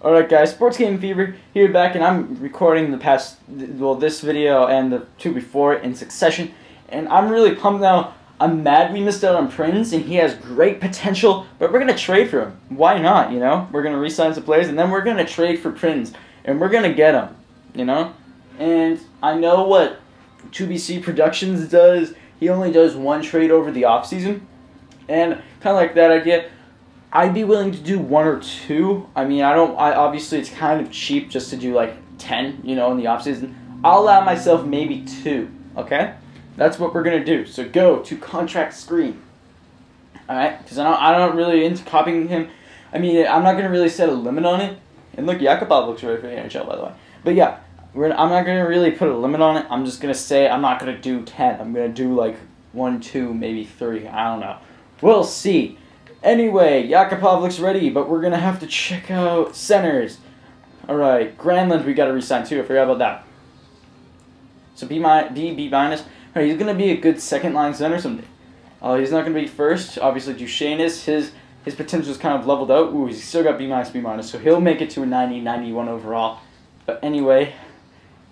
Alright guys, Sports Game Fever here back, and I'm recording this video and the two before it in succession, and I'm really pumped now. I'm mad we missed out on Prinz, and he has great potential, but we're going to trade for him. Why not, you know? We're going to re-sign some players, and then we're going to trade for Prinz, and we're going to get him, you know? And I know what 2BC Productions does. He only does one trade over the offseason, and kind of like that idea. I'd be willing to do one or two. I mean, obviously it's kind of cheap just to do like 10, you know, in the offseason. I'll allow myself maybe 2, okay? That's what we're going to do. So go to contract screen. Alright? Because I'm not really into copying him. I mean, I'm not going to really set a limit on it. And look, Yakupov looks ready for the NHL, by the way. But yeah, I'm not going to really put a limit on it. I'm just going to say I'm not going to do 10. I'm going to do like 1, 2, maybe 3. I don't know. We'll see. Anyway, Yakupov looks ready, but we're going to have to check out centers. Alright, Granlund we got to re-sign too. I forgot about that. So B minus. Alright, he's going to be a good second-line center someday. He's not going to be first. Obviously, Duchesne is. His potential is kind of leveled out. Ooh, he's still got B minus, so he'll make it to a 90, 91 overall. But anyway,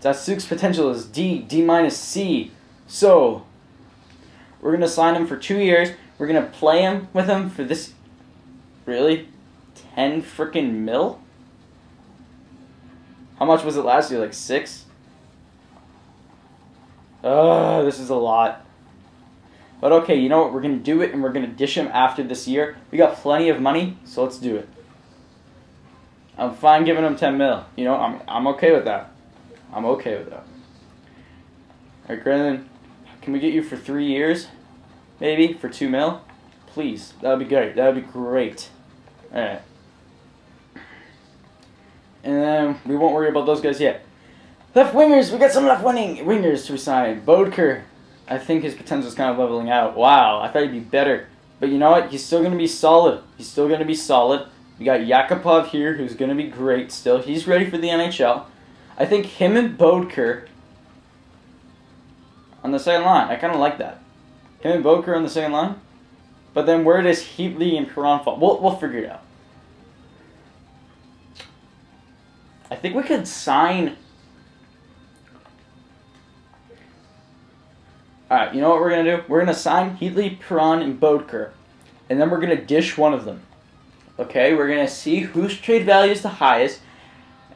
Datsyuk's potential is D minus C. So, we're going to sign him for 2 years. We're going to play him with him for this, really? 10 freaking mil? How much was it last year? Like 6? This is a lot. But okay, you know what? We're going to do it, and we're going to dish him after this year. We got plenty of money, so let's do it. I'm fine giving him 10 mil. You know, I'm okay with that. I'm okay with that. Alright, Granlund, can we get you for 3 years? Maybe for 2 mil? Please. That would be great. That would be great. Alright. And then we won't worry about those guys yet. Left wingers! We got some left wingers to resign. Bodker. I think his potential is kind of leveling out. Wow, I thought he'd be better. But you know what? He's still going to be solid. He's still going to be solid. We got Yakupov here, who's going to be great still. He's ready for the NHL. I think him and Bodker on the second line. I kind of like that. Him and Bodker on the second line. But then where does Heatley and Prinz fall? We'll figure it out. I think we could sign. Alright, you know what we're going to do? We're going to sign Heatley, Prinz, and Bodker. And then we're going to dish one of them. Okay, we're going to see whose trade value is the highest.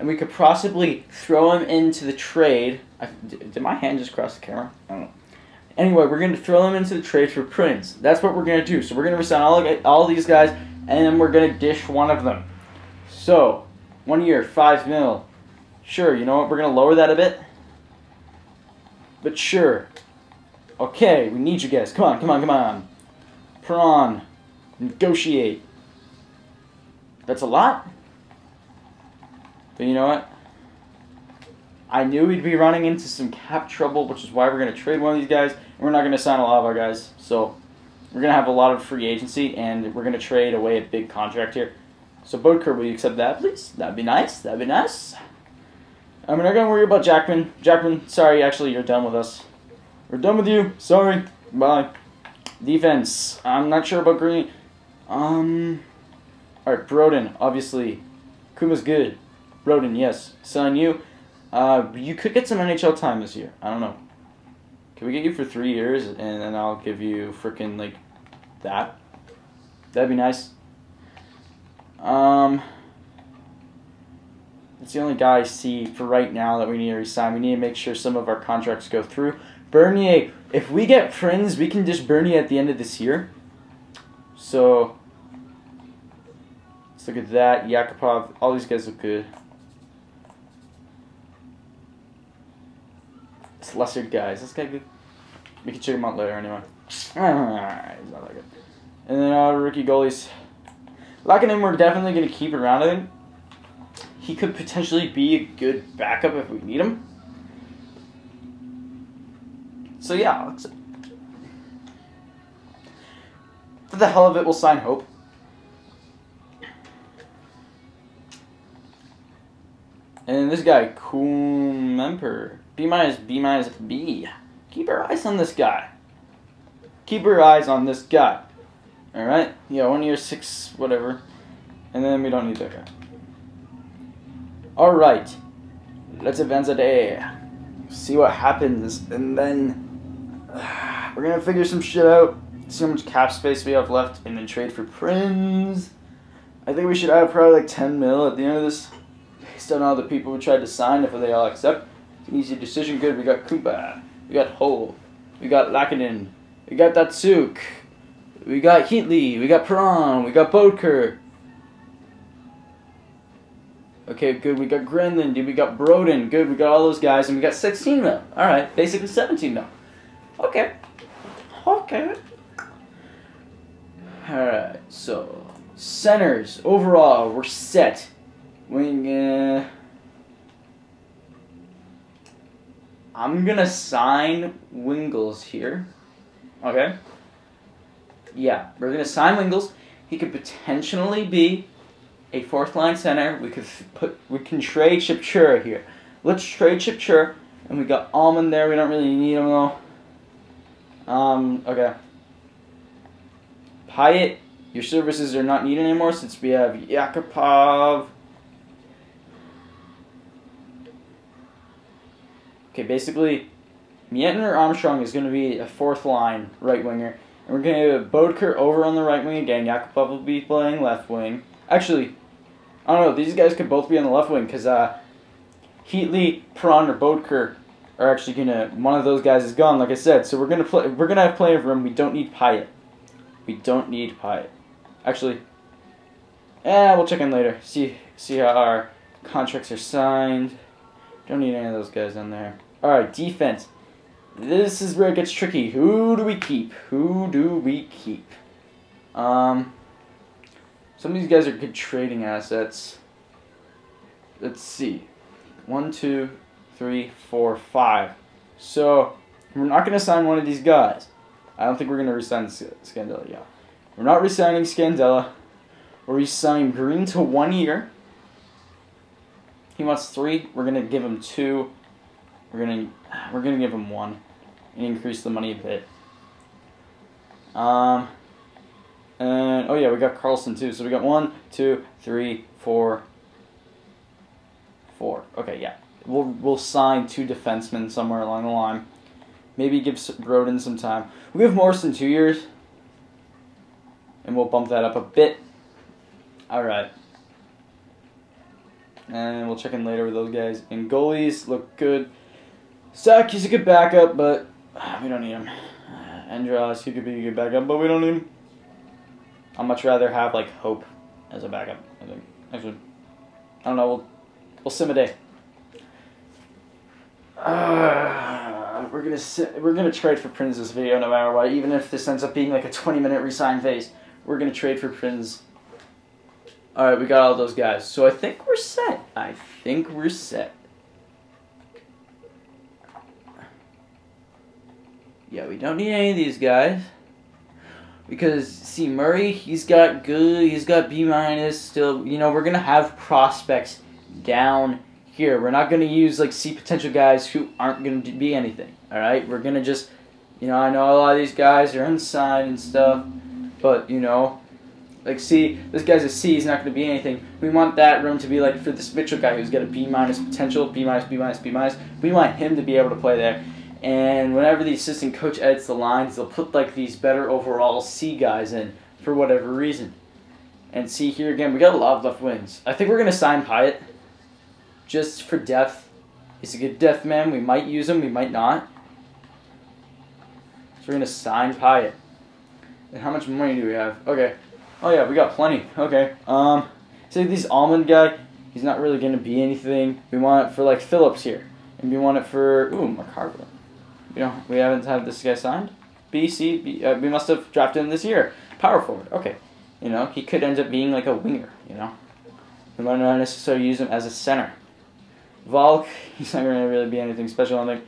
And we could possibly throw him into the trade. Did my hand just cross the camera? I don't know. Anyway, we're going to throw them into the trade for Prinz. That's what we're going to do. So we're going to resign all these guys, and then we're going to dish one of them. So, 1 year, 5 mil. Sure, you know what? We're going to lower that a bit. But sure. Okay, we need you guys. Come on, come on, come on. Prawn. Negotiate. That's a lot. But you know what? I knew we'd be running into some cap trouble, which is why we're going to trade one of these guys. And we're not going to sign a lot of our guys. So we're going to have a lot of free agency, and we're going to trade away a big contract here. So Bodker, will you accept that, please? That'd be nice. That'd be nice. And we're not going to worry about Jackman. Jackman, sorry, actually, you're done with us. We're done with you. Sorry. Bye. Defense. I'm not sure about Green. Alright, Broden, obviously. Kuma's good. Broden, yes. Sign you. You could get some NHL time this year. I don't know. Can we get you for 3 years, and then I'll give you frickin' like that? That'd be nice. It's the only guy I see for right now that we need to resign. We need to make sure some of our contracts go through. Bernier, if we get Prinz, we can dish Bernier at the end of this year. So let's look at that. Yakupov, all these guys look good. Lesser guys. This guy good. We can check him out later anyway. Alright, he's not that good. And then rookie goalies. Lackanen, we're definitely going to keep around him. He could potentially be a good backup if we need him. So yeah, for the hell of it, we'll sign Hope. And this guy, Kumemper. B minus, B minus, B. Keep our eyes on this guy. Keep your eyes on this guy. Alright? Yeah, 1 year, 6, whatever. And then we don't need that guy. Alright. Let's advance a day. See what happens. And then we're going to figure some shit out. See how much cap space we have left. And then trade for Prinz. I think we should add probably like 10 mil at the end of this. Based on all the people who tried to sign, if they all accept. It's an easy decision. Good. We got Kumba. We got Hole. We got Lakinen. We got Datsyuk. We got Heatley. We got Prinz. We got Bodker. Okay, good. We got Grenland. Dude, we got Broden. Good. We got all those guys. And we got 16 mil. Alright. Basically 17 mil. Okay. Okay. Alright. So, centers. Overall, we're set. Wing, I'm gonna sign Wingles here. Okay? Yeah, we're gonna sign Wingles. He could potentially be a fourth line center. We can trade Shipchura here. Let's trade Shipchura, and we got Almond there. We don't really need him though. Okay. Pyatt, your services are not needed anymore since we have Yakupov. Okay, basically, Mietner Armstrong is going to be a fourth line right winger. And we're going to have Bodker over on the right wing again. Yakupov will be playing left wing. Actually, I don't know. These guys could both be on the left wing because Heatley, Pron, or Bodker are actually going to. One of those guys is gone, like I said. So we're going to play. We're going to have playing room. We don't need Pyatt. We don't need Pyatt. Actually, we'll check in later. See how our contracts are signed. Don't need any of those guys on there. Alright, defense. This is where it gets tricky. Who do we keep? Who do we keep? Some of these guys are good trading assets. Let's see. 1, 2, 3, 4, 5. So, we're not going to sign one of these guys. I don't think we're going to re-sign Scandella. Yeah. We're not re-signing Scandella. We're re-signing Green to 1 year. He wants 3. We're gonna give him 2. We're gonna give him 1 and increase the money a bit. And oh yeah, we got Carlson too. So we got 1, 2, 3, 4. Okay, yeah. We'll sign 2 defensemen somewhere along the line. Maybe give Broden some time. We have Morrison 2 years, and we'll bump that up a bit. All right. And we'll check in later with those guys. And goalies look good. Sack, he's a good backup, but we don't need him. Andros, he could be a good backup, but we don't need him. I'd much rather have, like, Hope as a backup, I think. Actually, I don't know. We'll sim a day. We're gonna trade for Prinz this video no matter what. Even if this ends up being like a 20-minute resign phase, we're gonna trade for Prinz. Alright, we got all those guys. So I think we're set. Yeah, we don't need any of these guys. Because, see, Murray, he's got B- still. You know, we're going to have prospects down here. We're not going to use, like, C potential guys who aren't going to be anything. Alright? We're going to just, you know, I know a lot of these guys are unsigned and stuff. But, you know, like, C, this guy's a C, he's not going to be anything. We want that room to be like for this Mitchell guy who's got a B- potential, B-, B-. We want him to be able to play there. And whenever the assistant coach edits the lines, they'll put like these better overall C guys in for whatever reason. And see here again, we got a lot of left wings. I think we're going to sign Pyatt just for depth. He's a good depth man. We might use him, we might not. So we're going to sign Pyatt. And how much money do we have? Okay. Oh yeah, we got plenty. Okay. Say this Almond guy, he's not really gonna be anything. We want it for like Phillips here, and we want it for McCarver. You know, we haven't had this guy signed. We must have drafted him this year. Power forward. Okay. You know, he could end up being like a winger. You know, we might not necessarily use him as a center. Volk, he's not gonna really be anything special, I think.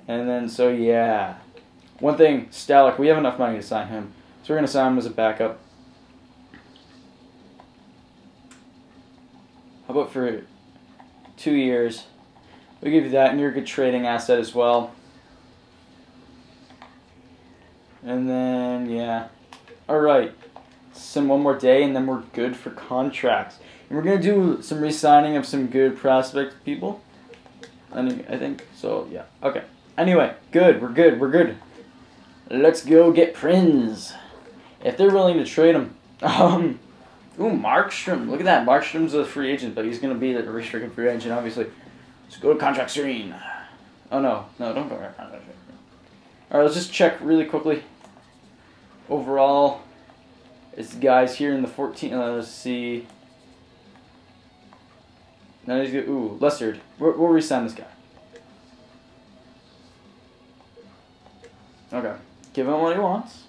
And then so yeah, one thing, Stalick, we have enough money to sign him, so we're gonna sign him as a backup. How about for 2 years? We'll give you that, and you're a good trading asset as well. And then, yeah. Alright. Send one more day, and then we're good for contracts. And we're going to do some re-signing of some good prospect people. I think. So, yeah. Okay. Anyway, good. We're good. We're good. Let's go get Prinz. If they're willing to trade him. Ooh, Markstrom. Look at that. Markstrom's a free agent, but he's going to be the restricted free agent, obviously. Let's go to contract screen. Oh, no. No, don't go to contract screen. Alright, let's just check really quickly. Overall, it's guys here in the 14. Let's see. Now he's good. Ooh, Lessard. We'll re-sign this guy. Okay. Give him what he wants.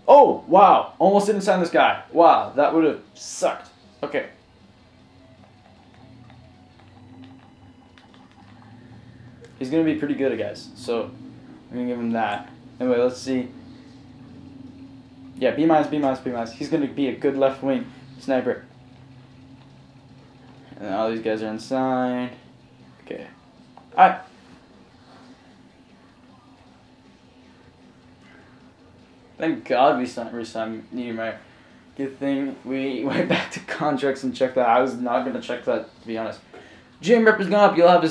Oh, wow. Almost didn't sign this guy. Wow, that would have sucked. Okay. He's going to be pretty good, guys. So, I'm going to give him that. Anyway, let's see. Yeah, B-, B-. He's going to be a good left wing sniper. And all these guys are unsigned. Okay. Alright. Thank God we re-signed Niedermeyer. Good thing we went back to contracts and checked that. I was not going to check that, to be honest. GM rep has gone up. You'll have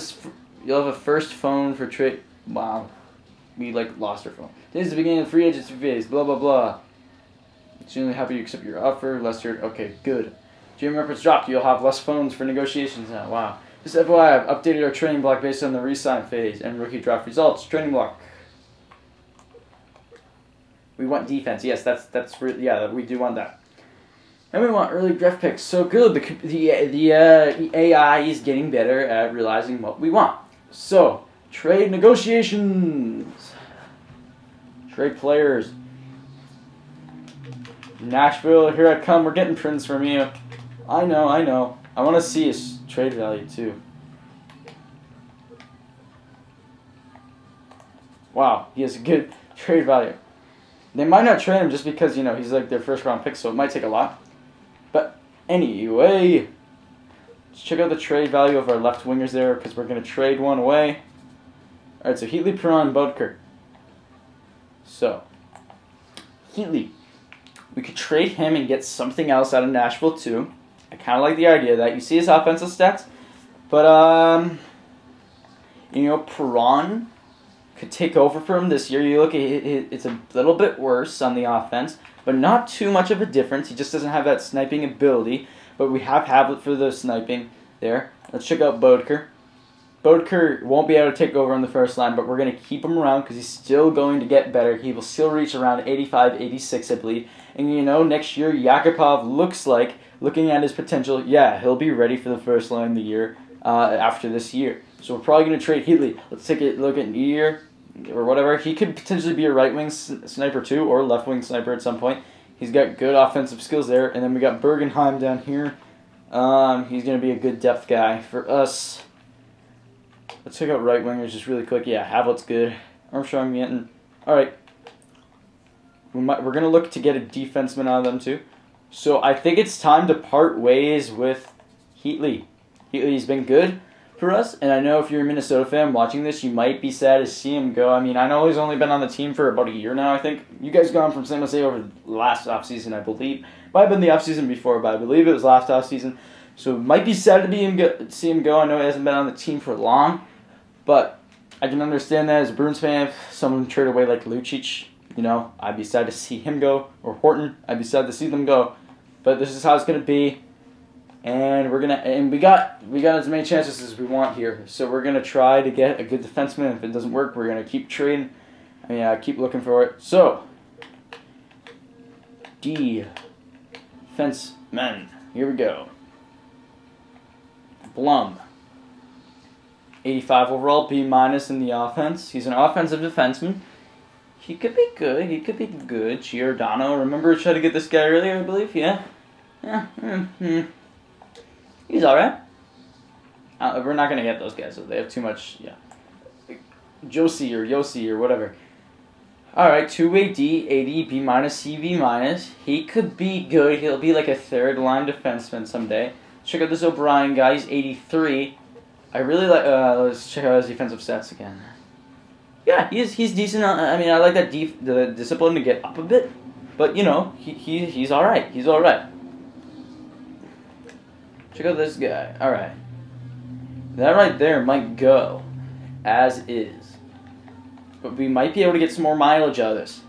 a first phone for trade. Wow. We, lost our phone. This is the beginning of the free agency phase. Blah, blah, blah. Extremely happy you accept your offer. Lester. Okay, good. GM rep has dropped. You'll have less phones for negotiations now. Wow. Just FYI, I've updated our training block based on the re-sign phase and rookie draft results. Training block. We want defense. Yes, that's really, yeah, we do want that. And we want early draft picks. So good. The AI is getting better at realizing what we want. So, trade negotiations. Trade players. Nashville, here I come. We're getting Prinz from you. I know. I want to see his trade value too. Wow, he has a good trade value. They might not trade him just because, he's their first round pick, so it might take a lot. But anyway, let's check out the trade value of our left wingers there because we're going to trade one away. Alright, so Heatley, Prinz, Bodker. So, Heatley. We could trade him and get something else out of Nashville too. I kind of like the idea of that. You see his offensive stats. But, Prinz could take over for him this year. You look at it, it's a little bit worse on the offense, but not too much of a difference. He just doesn't have that sniping ability, but we have Heatley for the sniping there. Let's check out Bodker. Bodker won't be able to take over on the first line, but we're going to keep him around because he's still going to get better. He will still reach around 85, 86, I believe. And, next year, Yakupov looks like, looking at his potential, yeah, he'll be ready for the first line of the year after this year. So we're probably going to trade Heatley. Let's take a look at Nier or whatever. He could potentially be a right-wing sniper too, or left-wing sniper at some point. He's got good offensive skills there. And then we got Bergenheim down here. He's going to be a good depth guy for us. Let's check out right-wingers just really quick. Yeah, Havlet's good. Armstrong, Yanton. All right. We're going to look to get a defenseman out of them too. So I think it's time to part ways with Heatley. Heatley's been good for us, and I know if you're a Minnesota fan watching this, you might be sad to see him go. I mean, I know he's only been on the team for about a year now, I think. You guys got him from San Jose over the last offseason, I believe. Might have been the offseason before, but I believe it was last offseason. So it might be sad to see him go. I know he hasn't been on the team for long, but I can understand that as a Bruins fan. If someone trade away like Lucic, I'd be sad to see him go, or Horton. I'd be sad to see them go. But this is how it's going to be. And we got as many chances as we want here. So we're gonna try to get a good defenseman. If it doesn't work, we're gonna keep trading. Keep looking for it. So defensemen. Here we go. Blum. 85 overall, B- in the offense. He's an offensive defenseman. He could be good. Giordano. Remember we tried to get this guy earlier, I believe. Yeah. He's alright. We're not going to get those guys, so they have too much, Yossi or whatever. Alright, two-way D, 80, B-, C, B-. He could be good. He'll be like a third-line defenseman someday. Check out this O'Brien guy. He's 83. I really like, let's check out his defensive stats again. Yeah, he's decent. I mean, I like that the discipline to get up a bit. But, you know, he's alright. He's alright. Check out this guy. Alright. That right there might go as is. But we might be able to get some more mileage out of this.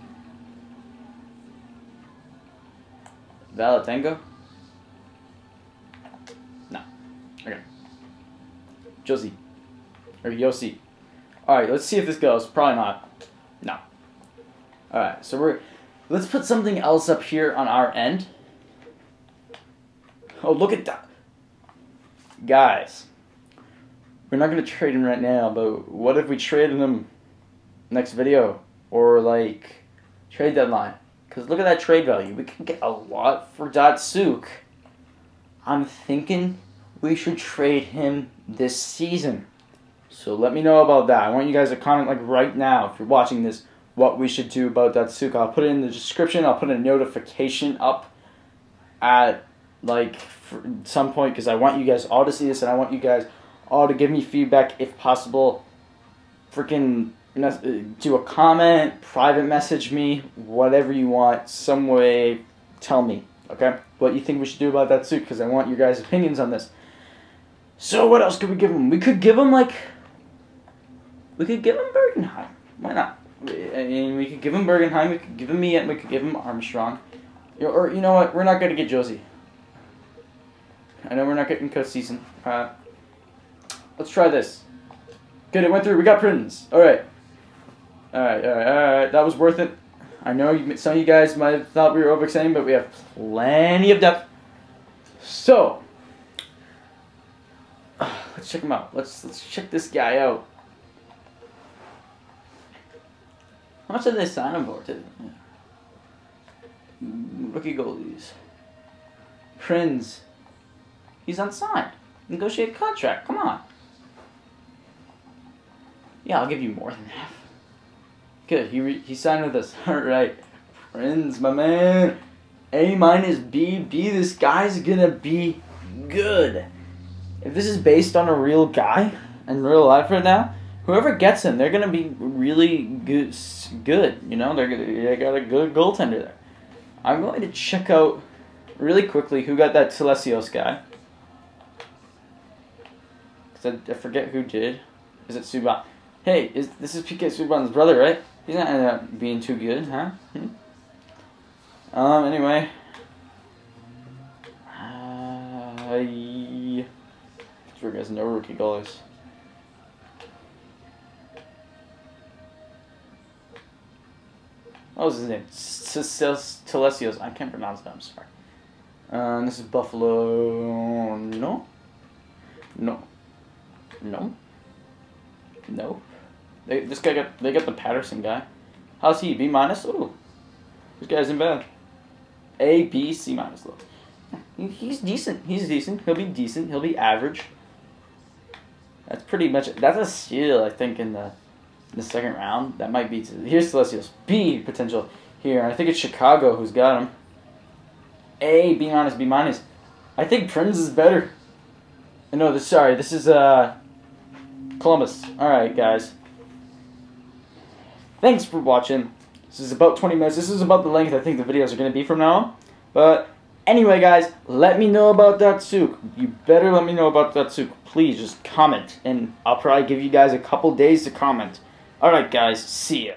Valatenko? No. Okay. Josie. Or Yossi. Alright, let's see if this goes. Probably not. No. Alright, so let's put something else up here on our end. Oh, look at that. Guys. We're not going to trade him right now, but what if we traded him next video? Or, like, trade deadline? Because look at that trade value. We can get a lot for Datsyuk. I'm thinking we should trade him this season. So let me know about that. I want you guys to comment like right now if you're watching this what we should do about Datsyuk. I'll put it in the description. I'll put a notification up at like some point because I want you guys all to see this and I want you guys all to give me feedback if possible. Freaking do a comment, private message me, whatever you want, some way, tell me, okay, what you think we should do about Datsyuk because I want your guys' opinions on this. So what else could we give him? We could give him Bergenheim. Why not? I mean, we could give him Bergenheim, we could give him Ian, we could give him Armstrong. Or you know what? We're not going to get Josie. I know we're not getting cut season. Let's try this. Good, it went through. We got Prinz. Alright. Alright. That was worth it. I know some of you guys might have thought we were overextending, but we have plenty of depth. So, let's check him out. Let's check this guy out. How much did they sign him for, too? Yeah. Rookie goalies. Prinz. He's unsigned. Negotiate contract. Come on. Yeah, I'll give you more than half. Good. He signed with us. All right. Prinz, my man. A minus B. B. This guy's gonna be good. If this is based on a real guy in real life right now, whoever gets him, they're gonna be really good. You know, they got a good goaltender there. I'm going to check out really quickly who got that Telesios guy. Cause I forget who did. Is it Subban? Hey, this is PK Subban's brother, right? He's not ended up being too good, huh? Anyway. Sure, guys, no rookie goalies. What was his name? Telesios. I can't pronounce that. I'm sorry. This is Buffalo. No. They got the Patterson guy. How's he? B minus. Ooh, this guy's in bad. A, B, C minus low. He's decent. He's decent. He'll be decent. He'll be average. That's pretty much it. That's a steal, I think, in the second round. That might be. Here's Telesios. B potential here. I think it's Chicago who's got him. A, B minus, B minus. I think Prinz is better. No, this is Columbus. Alright, guys. Thanks for watching. This is about 20 minutes. This is about the length I think the videos are going to be from now on. But anyway, guys, let me know about Datsyuk. You better let me know about Datsyuk. Please, just comment. And I'll probably give you guys a couple days to comment. Alright, guys. See ya.